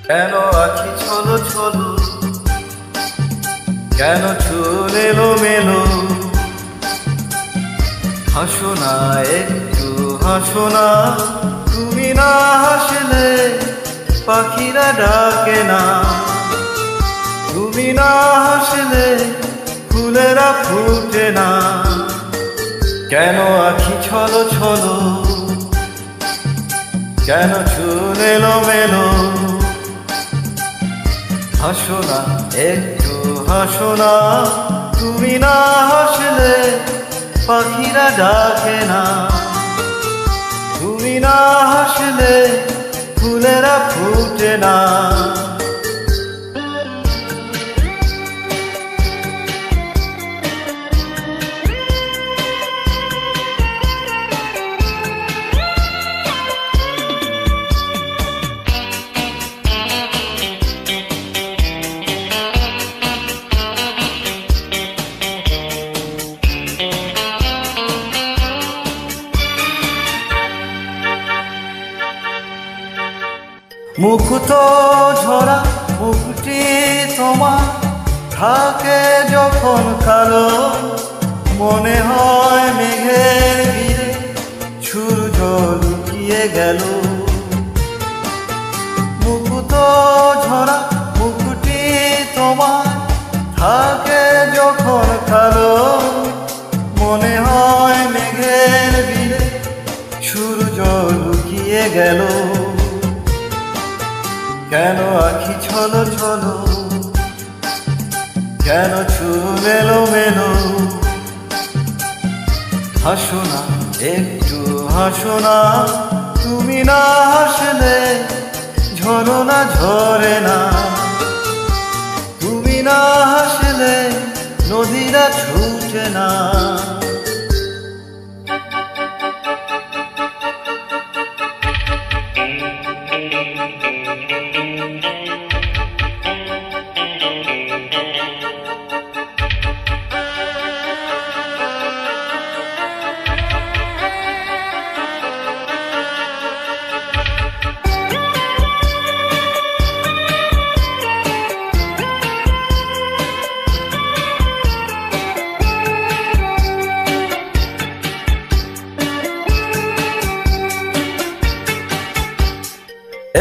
কেন আখি ছলো ছলো, কেন চুল এলো মেলো? হাসো না একটু হাসো না, তুমি না হাসলে পাখিরা ডাকে না। তুমি না হাসলে ফুলেরা ফুটে না। কেন আখি ছলো ছলো, কেন চুল এলো মেলো? হাসো না একটু হাসো না, তুমি না হাসলে পাখিরা ডাকে না। তুমি না হাসলে ফুলেরা ফুটে না। মুকুট ঝরা মুকুটি তোমার থাকে যখন কালো, মনে হয় মেঘের ভিড়ে সূর্য লুকিয়ে গেল। মুকুট ঝরা মুকুটি তোমার থাকে যখন কালো, মনে হয় মেঘের ভিড়ে সূর্য লুকিয়ে গেল। কেন আখি ছলো ছলো, কেন চুল এলো মেলো? হাসো না একটু হাসো না, তুমি না হাসলে ঝরনা ঝরে না। তুমি না হাসলে নদীরা ছুটে না।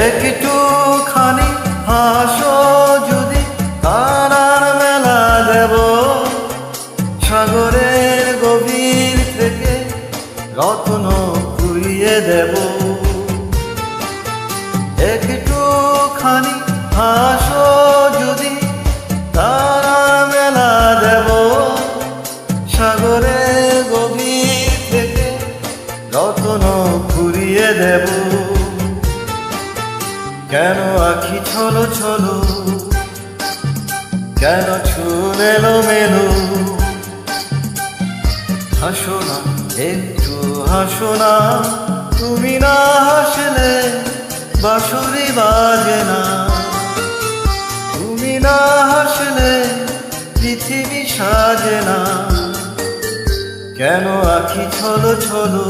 একটুখানি হাসো যদি তারার মেলা দেব, সাগরের গভীর থেকে রত্ন কুড়িয়ে দেব। একটুখানি হাসো যদি তারার মেলা দেব, সাগরের গভীর থেকে রত্ন কুড়িয়ে দেব। কেন আখি ছলো ছলো, কেন চুল এলো মেলো? হাসো না একটু হাসো না, তুমি না হাসলে বাঁশরি বাজে না। তুমি না হাসলে পৃথিবী সাজে না। কেন আখি ছলো ছলো,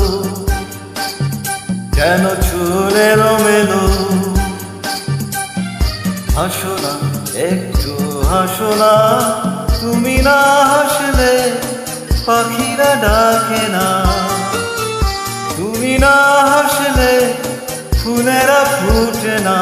কেন চুল এলো মেলো? হাসো না একটু হাসো না, তুমি না হাসলে পাখিরা ডাকে না। তুমি না হাসলে ফুলেরা ফুটে না।